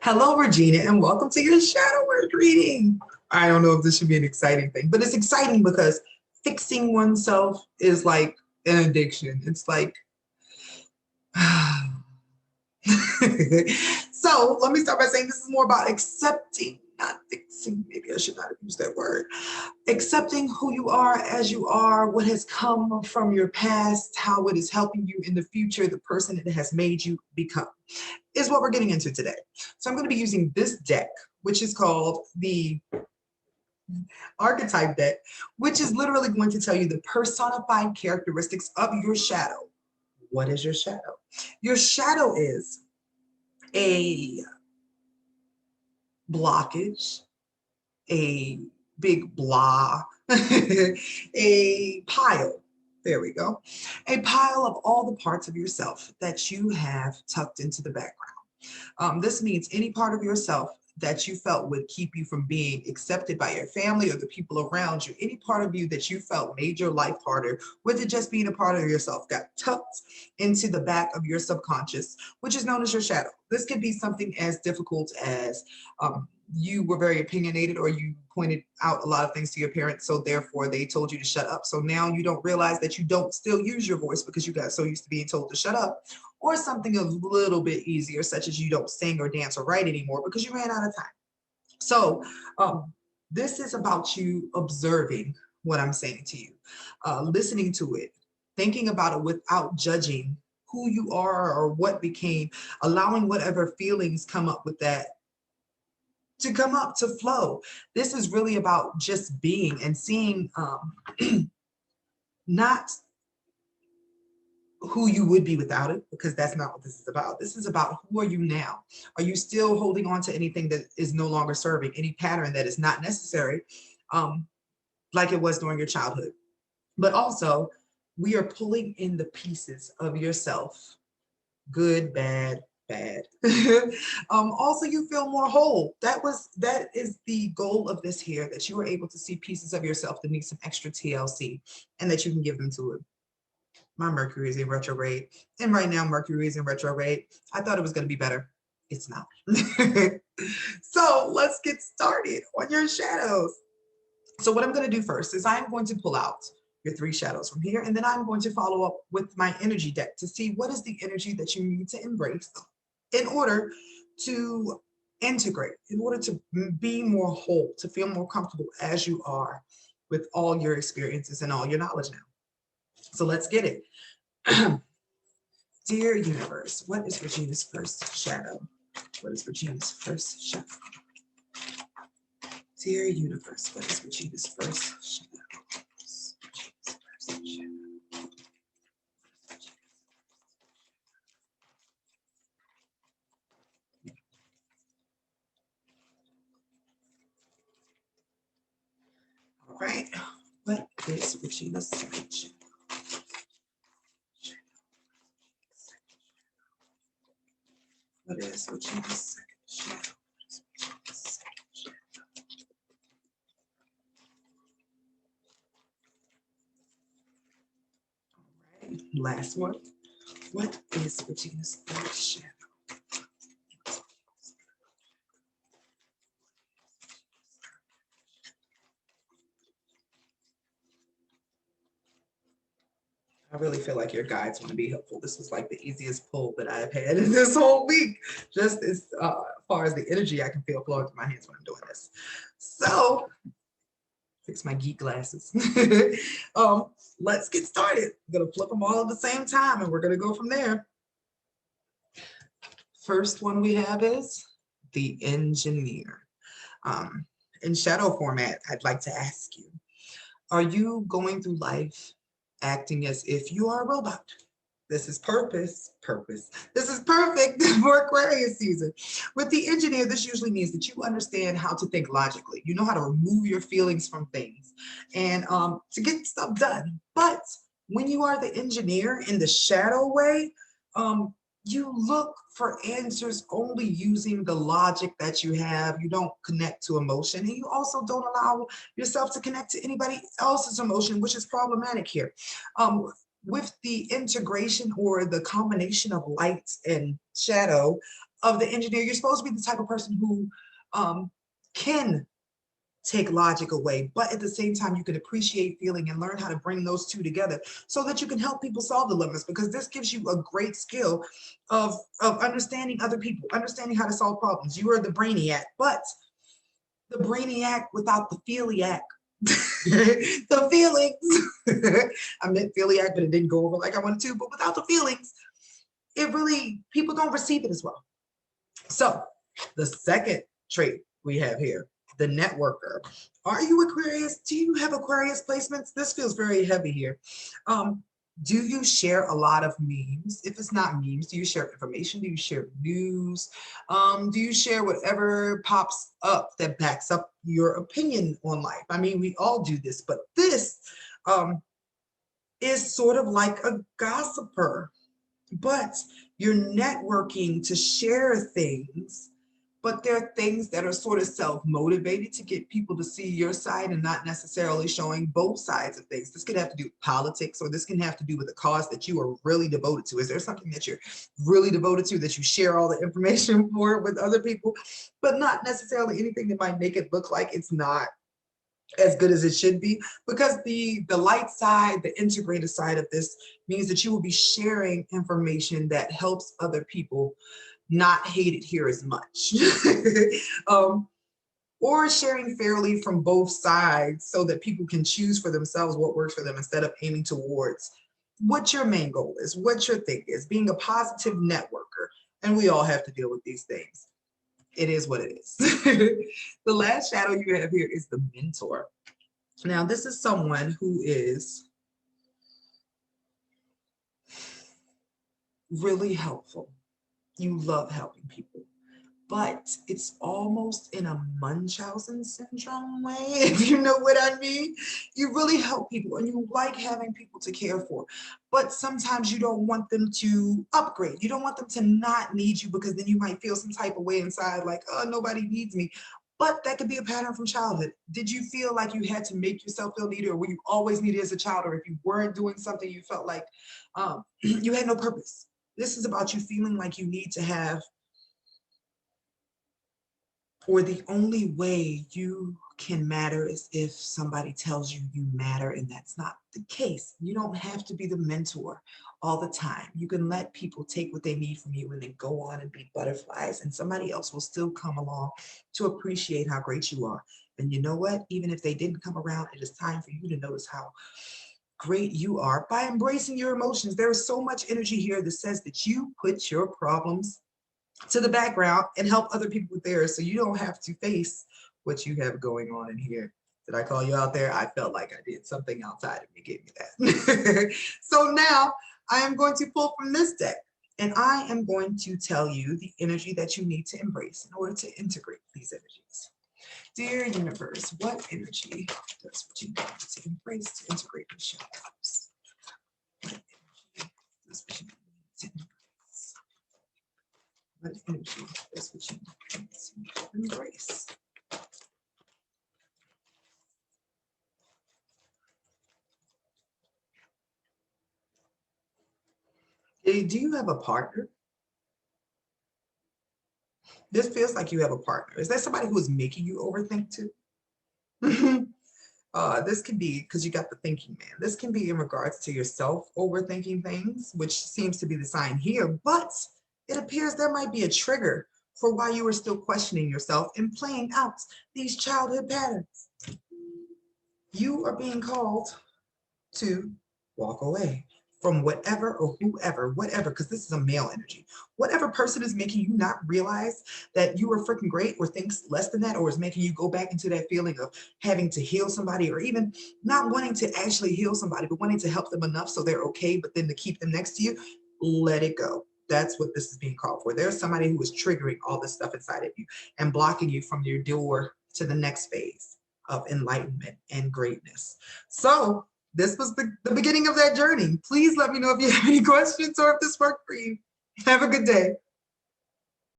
Hello, Regina, and welcome to your shadow work reading. I don't know if this should be an exciting thing, but it's exciting because fixing oneself is like an addiction. It's like, so let me start by saying this is more about accepting, not fixing. Maybe I should not have used that word. Accepting who you are as you are, what has come from your past, how it is helping you in the future, the person it has made you become, is what we're getting into today. So I'm going to be using this deck, which is called the Archetype deck, which is literally going to tell you the personified characteristics of your shadow. What is your shadow? Your shadow is a blockage, a big blah, a pile. There we go. A pile of all the parts of yourself that you have tucked into the background. This means any part of yourself that you felt would keep you from being accepted by your family or the people around you, any part of you that you felt made your life harder, with it just being a part of yourself, got tucked into the back of your subconscious, which is known as your shadow. This could be something as difficult as you were very opinionated, or you pointed out a lot of things to your parents, so therefore they told you to shut up. So now you don't realize that you don't still use your voice because you got so used to being told to shut up. Or something a little bit easier, such as you don't sing or dance or write anymore because you ran out of time. So this is about you observing what I'm saying to you, listening to it, thinking about it without judging who you are or what became, allowing whatever feelings come up with that to come up, to flow. This is really about just being and seeing, not who you would be without it, because that's not what this is about. This is about who are you now? Are you still holding on to anything that is no longer serving, any pattern that is not necessary, like it was during your childhood? But also, we are pulling in the pieces of yourself, good, bad, bad. Also, you feel more whole. That is the goal of this here, that you are able to see pieces of yourself that need some extra TLC, and that you can give them to it. My Mercury is in retrograde, and right now Mercury is in retrograde. I thought it was going to be better. It's not. So let's get started on your shadows. So what I'm going to do first is I'm going to pull out your 3 shadows from here, and then I'm going to follow up with my energy deck to see what is the energy that you need to embrace in order to integrate, in order to be more whole, to feel more comfortable as you are with all your experiences and all your knowledge now. So let's get it. Dear universe, what is Regina's first shadow? What is Regina's first shadow? Dear universe, what is Regina's first shadow? All right, what is Regina's second shadow? What is Regina's second shadow? All right, last one. What is Regina's third shadow? I really feel like your guides want to be helpful. This was like the easiest pull that I've had in this whole week, just as far as the energy I can feel flowing through my hands when I'm doing this. So, fix my geek glasses. Let's get started. I'm going to flip them all at the same time, and we're going to go from there. First one we have is the engineer. In shadow format, I'd like to ask you, are you going through life acting as if you are a robot? This is purpose. This is perfect for Aquarius season. With the engineer, this usually means that you understand how to think logically. You know how to remove your feelings from things and to get stuff done. But when you are the engineer in the shadow way, you look for answers only using the logic that you have. You don't connect to emotion, and you also don't allow yourself to connect to anybody else's emotion, which is problematic here. With the integration or the combination of light and shadow, of the engineer. You're supposed to be the type of person who can take logic away, but at the same time, you can appreciate feeling and learn how to bring those two together so that you can help people solve dilemmas, because this gives you a great skill of understanding other people, understanding how to solve problems. You are the brainiac, but the brainiac without the philiac. The feelings. I meant philiac, but it didn't go over like I wanted to, but without the feelings, it really, people don't receive it as well. So the second trait we have here, the networker. Are you Aquarius? Do you have Aquarius placements? This feels very heavy here. Do you share a lot of memes? If it's not memes, do you share information? Do you share news? Do you share whatever pops up that backs up your opinion on life? I mean, we all do this, but this is sort of like a gossiper, but you're networking to share things, but there are things that are sort of self-motivated to get people to see your side and not necessarily showing both sides of things. This could have to do with politics, or this can have to do with a cause that you are really devoted to. Is there something that you're really devoted to that you share all the information for with other people, but not necessarily anything that might make it look like it's not as good as it should be? Because the light side, the integrated side of this means that you will be sharing information that helps other people not hate it here as much. Or sharing fairly from both sides so that people can choose for themselves what works for them instead of aiming towards what your main goal is, what your thing is, being a positive networker. And we all have to deal with these things. It is what it is. The last shadow you have here is the mentor. Now, this is someone who is really helpful. You love helping people, but it's almost in a Munchausen syndrome way, if you know what I mean. You really help people and you like having people to care for, but sometimes you don't want them to upgrade. You don't want them to not need you, because then you might feel some type of way inside, like, oh, nobody needs me. But that could be a pattern from childhood. Did you feel like you had to make yourself feel needed, or were you always needed as a child? Or if you weren't doing something, you felt like you had no purpose. This is about you feeling like you need to have, or the only way you can matter is if somebody tells you you matter, and that's not the case. You don't have to be the mentor all the time. You can let people take what they need from you and then go on and be butterflies, and somebody else will still come along to appreciate how great you are. And you know what? Even if they didn't come around, it is time for you to notice how great you are by embracing your emotions. There is so much energy here that says that you put your problems to the background and help other people with theirs, so you don't have to face what you have going on in here. Did I call you out there? I felt like I did. Something outside of me gave me that. So now I am going to pull from this deck, and I am going to tell you the energy that you need to embrace in order to integrate these energies. Dear universe, what energy does you need to embrace to integrate the shadows? What energy does you need to embrace? What energy is what you need to embrace? Do you have a partner? This feels like you have a partner. Is that somebody who is making you overthink too? This can be because you got the thinking man. This can be in regards to yourself overthinking things, which seems to be the sign here, but it appears there might be a trigger for why you are still questioning yourself and playing out these childhood patterns. You are being called to walk away from whatever or whoever, whatever, because this is a male energy. Whatever person is making you not realize that you are freaking great, or thinks less than that, or is making you go back into that feeling of having to heal somebody, or even not wanting to actually heal somebody, but wanting to help them enough so they're okay, but then to keep them next to you, let it go. That's what this is being called for. There's somebody who is triggering all this stuff inside of you and blocking you from your door to the next phase of enlightenment and greatness. So this was the beginning of that journey. Please let me know if you have any questions or if this worked for you. Have a good day.